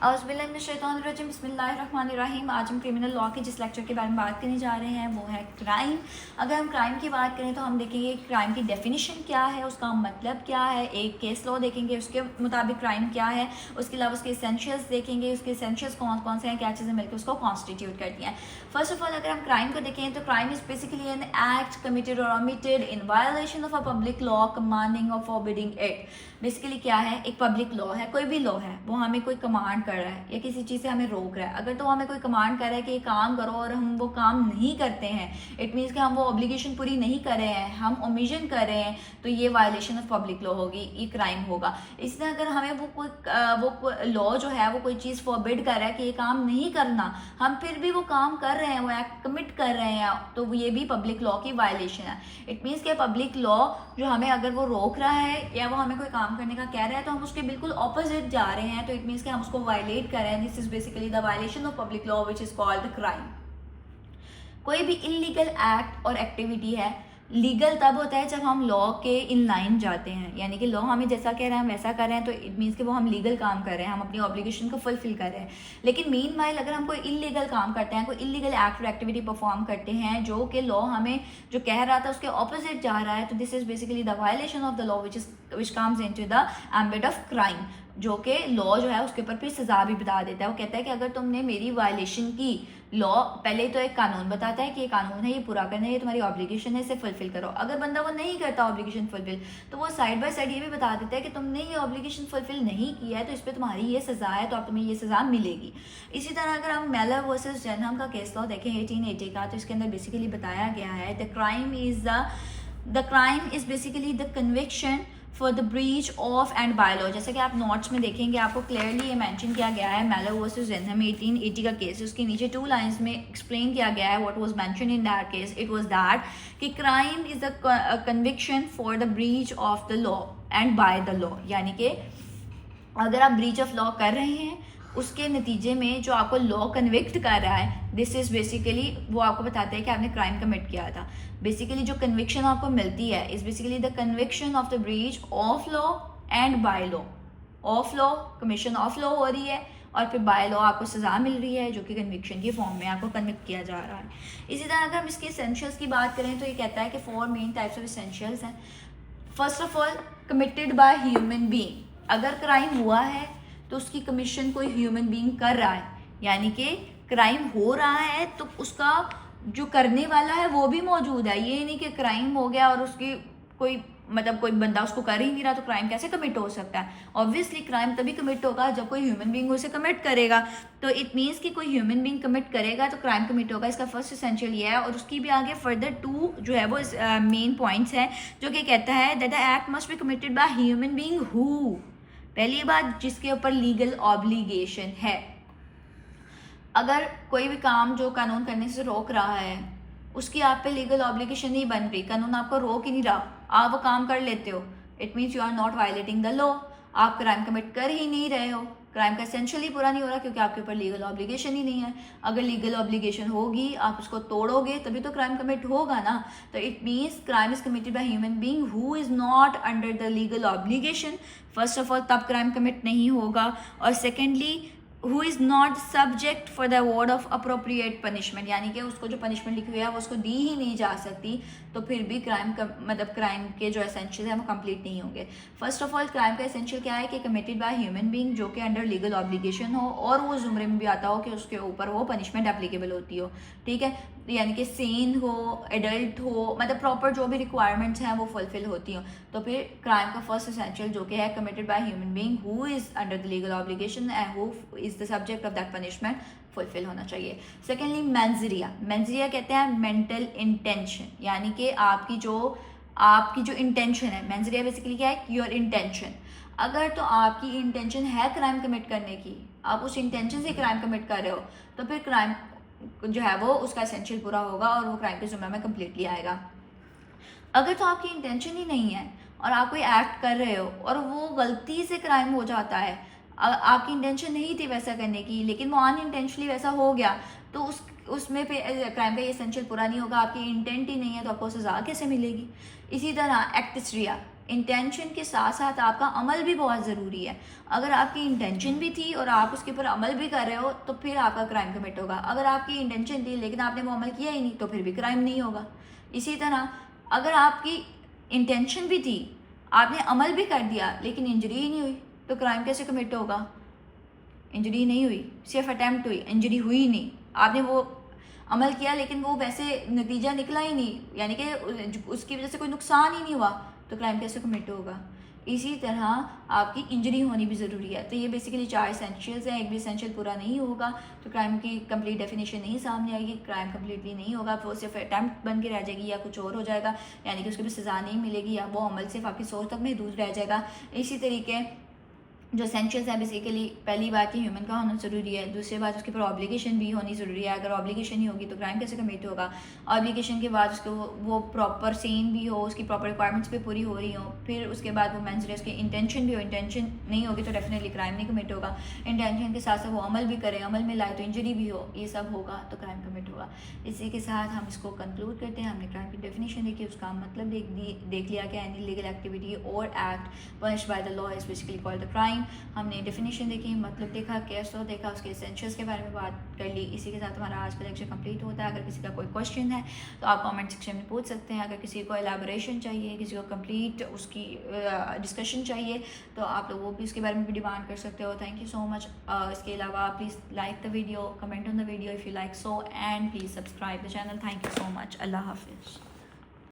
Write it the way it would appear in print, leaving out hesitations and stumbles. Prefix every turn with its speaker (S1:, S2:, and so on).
S1: औज़ुबिल्लाहिमिनश्शैतानिर्रजीम बिस्मिल्लाहिर्रहमानिर्रहीम। आज हम क्रिमिनल लॉ के जिस लेक्चर के बारे में बात करने जा रहे हैं वो है क्राइम। अगर हम क्राइम की बात करें तो हम देखेंगे क्राइम की डेफिनेशन क्या है, उसका मतलब क्या है, एक केस लॉ देखेंगे उसके मुताबिक क्राइम क्या है, उसके अलावा उसके एसेंशियल्स देखेंगे, उसके एसेंशियल्स कौन कौन से हैं, क्या चीज़ें मिलकर उसको कॉन्स्टिट्यूट करती हैं। फर्स्ट ऑफ ऑल अगर हम क्राइम को देखें तो crime is basically an act committed और omitted in violation of a public law commanding और फॉरबिडिंग इट। बेसिकली क्या है, एक पब्लिक लॉ है, कोई भी लॉ है, वो हमें कोई कमांड कर रहा है या किसी चीज़ से हमें रोक रहा है। अगर तो हमें कोई कमांड कर रहा है कि ये काम करो और हम वो काम नहीं करते हैं, इट मीन्स कि हम वो ऑब्लिगेशन पूरी नहीं कर रहे हैं, हम ओमिशन कर रहे हैं, तो ये वायलेशन ऑफ पब्लिक लॉ होगी, ये क्राइम होगा। इसलिए अगर हमें वो लॉ जो है वो कोई चीज़ फॉरबिड कर रहा है कि ये काम नहीं करना, हम फिर भी वो काम कर रहे हैं, वो एक्ट कमिट कर रहे हैं, तो ये भी पब्लिक लॉ की वायलेशन है। इट मीन्स कि पब्लिक लॉ जो हमें अगर वो रोक रहा है या वो हमें कोई काम करने का कह रहा है तो हम उसके बिल्कुल ऑपोजिट जा रहे हैं, तो इट मीन्स कि हम उसको वायलेट कर रहे हैं। This is basically the violation of public law which is called crime. कोई भी इलीगल एक्ट और एक्टिविटी है, लीगल तब होता है जब हम लॉ के इन लाइन जाते हैं, यानी कि लॉ हमें जैसा कह रहे हैं हम वैसा कर रहे हैं, तो इट मीन्स कि वो हम लीगल काम कर रहे हैं, हम अपनी ऑब्लिगेशन को फुलफिल कर रहे हैं। लेकिन मीनवाइल अगर हम कोई इलीगल काम करते हैं, कोई इलीगल एक्ट और एक्टिविटी परफॉर्म करते हैं जो कि लॉ हमें जो कह रहा था उसके ऑपोजिट जा रहा है, तो this is basically the violation of the law which comes into the ambit of crime, जो कि लॉ जो है उसके ऊपर फिर सजा भी बता देता है। वो कहता है कि अगर तुमने मेरी वायलेशन की, लॉ पहले तो एक कानून बताता है कि ये कानून है, ये पूरा करना है, ये तुम्हारी ऑब्लिगेशन है, इसे फुलफिल करो। अगर बंदा वो नहीं करता ऑब्लिगेशन फुलफिल, तो वो साइड बाय साइड ये भी बता देता है कि तुमने ये ऑब्लिगेशन फुलफिल नहीं किया है तो इस पर तुम्हारी ये सजा है, तो अब तुम्हें ये सजा मिलेगी। इसी तरह अगर हम मेलर वर्सेस जेनहम का केस लॉ देखें 1880 का, तो इसके अंदर बेसिकली बताया गया है the crime is basically the conviction for the breach of and by law. जैसे कि आप नोट्स में देखेंगे आपको क्लियरली ये मेंशन किया गया है, मेलर वर्सेस जेनहम 1880 का केस, उसके नीचे 2 लाइंस में एक्सप्लेन किया गया है what was mention in that case. It was that कि crime is the conviction for the breach of the law and by the law, यानी कि अगर आप ब्रीच ऑफ लॉ कर रहे हैं उसके नतीजे में जो आपको लॉ कन्विक्ट कर रहा है, दिस इज बेसिकली वो आपको बताता है कि आपने क्राइम कमिट किया था। बेसिकली जो कन्विक्शन आपको मिलती है is basically the conviction of the breach of law and by law. Of law, commission of law हो रही है, और फिर बाय लॉ आपको सजा मिल रही है जो कि कन्विक्शन की फॉर्म में आपको कन्विक्ट किया जा रहा है। इसी तरह अगर हम इसके एसेंशियल्स की बात करें तो ये कहता है कि 4 मेन टाइप्स ऑफ एसेंशियल्स हैं। First of all, committed by human being. अगर क्राइम हुआ है तो उसकी कमीशन कोई ह्यूमन बीइंग कर रहा है, यानी कि क्राइम हो रहा है तो उसका जो करने वाला है वो भी मौजूद है। ये नहीं कि क्राइम हो गया और उसकी कोई बंदा उसको कर ही नहीं रहा, तो क्राइम कैसे कमिट हो सकता है? ऑब्वियसली क्राइम तभी कमिट होगा जब कोई ह्यूमन बीइंग उसे कमिट करेगा, तो इट मीन्स कि कोई ह्यूमन बीइंग कमिट करेगा तो क्राइम कमिट होगा। इसका फर्स्ट एसेंशियल ये है, और उसकी भी आगे फर्दर 2 जो है वो मेन पॉइंट्स हैं जो कि कहता है that the act must be committed by human being who, पहली बात जिसके ऊपर लीगल ऑब्लिगेशन है। अगर कोई भी काम जो कानून करने से रोक रहा है उसकी आप पे लीगल ऑब्लिगेशन नहीं बन रही, कानून आपको रोक ही नहीं रहा, आप वो काम कर लेते हो, it means you are not violating the law, आप क्राइम कमिट कर ही नहीं रहे हो। क्राइम का एसेंशियल ही पूरा नहीं हो रहा क्योंकि आपके ऊपर लीगल ऑब्लिगेशन ही नहीं है। अगर लीगल ऑब्लिगेशन होगी, आप उसको तोड़ोगे तभी तो क्राइम कमिट होगा ना। तो it means crime is committed by human being who is not under the legal obligation. First of all तब क्राइम कमिट नहीं होगा, और secondly who is not subject for the award of appropriate punishment, यानी कि उसको जो punishment लिखी हुई है वो उसको दी ही नहीं जा सकती, तो फिर भी क्राइम का क्राइम के जो एसेंशियल है वो कंप्लीट नहीं होंगे। फर्स्ट ऑफ ऑल क्राइम का एसेंशियल क्या है कि कमिटेड बाय ह्यूमन बीइंग जो कि अंडर लीगल ऑब्लिगेशन हो, और वो जुमरे में भी आता हो कि उसके ऊपर वो पनिशमेंट एप्लीकेबल होती हो, ठीक है, यानी कि सेन हो, एडल्ट हो, प्रॉपर जो भी रिक्वायरमेंट्स हैं वो फुलफिल होती हो, तो फिर क्राइम का फर्स्ट एसेंशियल जो कि है committed by human being who is under the legal obligation and who is the subject of that punishment fulfil होना चाहिए। सेकेंडली मेंजरिया कहते हैं मेंटल इंटेंशन, यानी कि आपकी जो इंटेंशन है। मेंजरिया बेसिकली क्या है, योर इंटेंशन। अगर तो आपकी इंटेंशन है क्राइम कमिट करने की, आप उस इंटेंशन से क्राइम कमिट कर रहे हो, तो फिर क्राइम जो है वो उसका एसेंशियल पूरा होगा और वो क्राइम के जुम्मे में कम्प्लीटली आएगा। अगर तो आपकी इंटेंशन ही नहीं है और आप कोई एक्ट कर रहे हो और वो गलती से क्राइम हो जाता है, आपकी इंटेंशन नहीं थी वैसा करने की लेकिन वो अनइंटेंशनली वैसा हो गया, तो उसमें पे क्राइम का ये एसेंशियल पूरा नहीं होगा। आपकी इंटेंट ही नहीं है तो आपको सजा कैसे मिलेगी? इसी तरह एक्टिसरिया, इंटेंशन के साथ साथ आपका अमल भी बहुत ज़रूरी है। अगर आपकी इंटेंशन भी थी और आप उसके ऊपर अमल भी कर रहे हो तो फिर आपका क्राइम कमिट होगा। अगर आपकी इंटेंशन थी लेकिन आपने वो अमल किया ही नहीं तो फिर भी क्राइम नहीं होगा। इसी तरह अगर आपकी इंटेंशन भी थी, आपने अमल भी कर दिया लेकिन इंजरी ही नहीं हुई तो क्राइम कैसे कमिट होगा? इंजरी नहीं हुई, सिर्फ अटैम्प्ट हुई, इंजरी हुई नहीं। आपने वो अमल किया लेकिन वो वैसे नतीजा निकला ही नहीं, यानी कि उसकी वजह से कोई नुकसान ही नहीं हुआ, तो क्राइम कैसे कमिट होगा? इसी तरह आपकी इंजरी होनी भी ज़रूरी है। तो ये बेसिकली 4 एसेंशियल्स हैं। एक भी एसेंशियल पूरा नहीं होगा तो क्राइम की कंप्लीट डेफिनेशन नहीं सामने आएगी, क्राइम कंप्लीटली नहीं होगा, वो सिर्फ अटैम्प्ट बन के रह जाएगी या कुछ और हो जाएगा, यानी कि उसके भी सज़ा नहीं मिलेगी या वो अमल सिर्फ आपकी सोच तक महदूद रह जाएगा। इसी तरीके जो एसेंशियल्स है बेसिकली, पहली बात कि ह्यूमन का होना ज़रूरी है, दूसरी बात उसके ऊपर ऑब्लिगेशन भी होनी ज़रूरी है। अगर ऑब्लिगेशन ही होगी तो क्राइम कैसे कमिट होगा? ऑब्लिगेशन के बाद उसको वो प्रॉपर सेन भी हो, उसकी प्रॉपर रिक्वायरमेंट्स भी पूरी हो रही हो, फिर उसके बाद वो मेंस उसकी इंटेंशन भी हो, इंटेंशन नहीं होगी तो डेफिनेटली क्राइम नहीं कमिट होगा। इंटेंशन के साथ साथ वो अमल भी करें, अमल में लाए तो इंजरी भी हो, ये सब होगा तो क्राइम कमिट होगा। इसी के साथ हम इसको कंक्लूड करते हैं। हमने क्राइम की डेफिनेशन देखी, उसका मतलब देख लिया कि एनी लीगल एक्टिविटी और act punished bye the law is basically called the crime. हमने डेफिनेशन देखी, मतलब देखा, केस लॉ देखा, उसके एसेंशियल्स के बारे में बात कर ली। इसी के साथ हमारा आज का लेक्चर कंप्लीट होता है। अगर किसी का कोई क्वेश्चन है तो आप कमेंट सेक्शन में पूछ सकते हैं। अगर किसी को एलाबोरेशन चाहिए, किसी को कंप्लीट उसकी डिस्कशन चाहिए तो आप लोग वो भी उसके बारे में भी डिमांड कर सकते हो। Thank you so much. इसके अलावा please like the video, comment on the video if you like so, and please subscribe the channel. Thank you so much. अल्लाह हाफिज़।